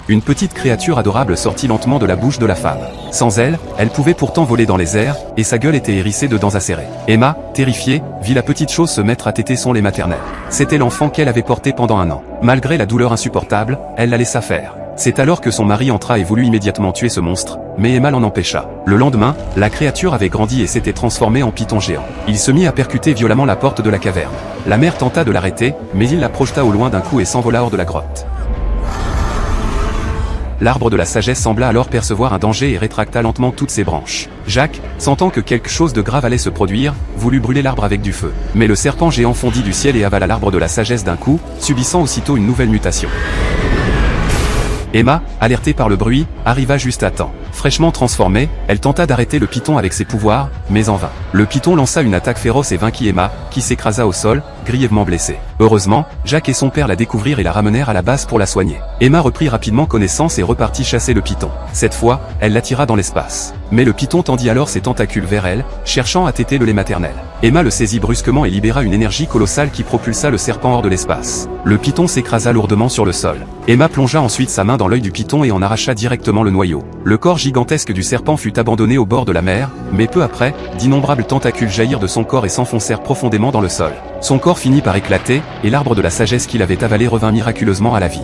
Une petite créature adorable sortit lentement de la bouche de la femme. Sans elle, elle pouvait pourtant voler dans les airs, et sa gueule était hérissée de dents acérées. Emma, terrifiée, vit la petite chose se mettre à téter son lait maternel. C'était l'enfant qu'elle avait porté pendant 1 an. Malgré la douleur insupportable, elle la laissa faire. C'est alors que son mari entra et voulut immédiatement tuer ce monstre, mais Emma l'en empêcha. Le lendemain, la créature avait grandi et s'était transformée en python géant. Il se mit à percuter violemment la porte de la caverne. La mère tenta de l'arrêter, mais il la projeta au loin d'un coup et s'envola hors de la grotte. L'arbre de la sagesse sembla alors percevoir un danger et rétracta lentement toutes ses branches. Jacques, sentant que quelque chose de grave allait se produire, voulut brûler l'arbre avec du feu. Mais le serpent géant fondit du ciel et avala l'arbre de la sagesse d'un coup, subissant aussitôt une nouvelle mutation. Emma, alertée par le bruit, arriva juste à temps. Fraîchement transformée, elle tenta d'arrêter le python avec ses pouvoirs, mais en vain. Le python lança une attaque féroce et vainquit Emma, qui s'écrasa au sol, grièvement blessée. Heureusement, Jacques et son père la découvrirent et la ramenèrent à la base pour la soigner. Emma reprit rapidement connaissance et repartit chasser le python. Cette fois, elle l'attira dans l'espace. Mais le python tendit alors ses tentacules vers elle, cherchant à téter le lait maternel. Emma le saisit brusquement et libéra une énergie colossale qui propulsa le serpent hors de l'espace. Le python s'écrasa lourdement sur le sol. Emma plongea ensuite sa main dans l'œil du python et en arracha directement le noyau. Le corps gigantesque du serpent fut abandonné au bord de la mer, mais peu après, d'innombrables tentacules jaillirent de son corps et s'enfoncèrent profondément dans le sol. Son corps finit par éclater, et l'arbre de la sagesse qu'il avait avalé revint miraculeusement à la vie.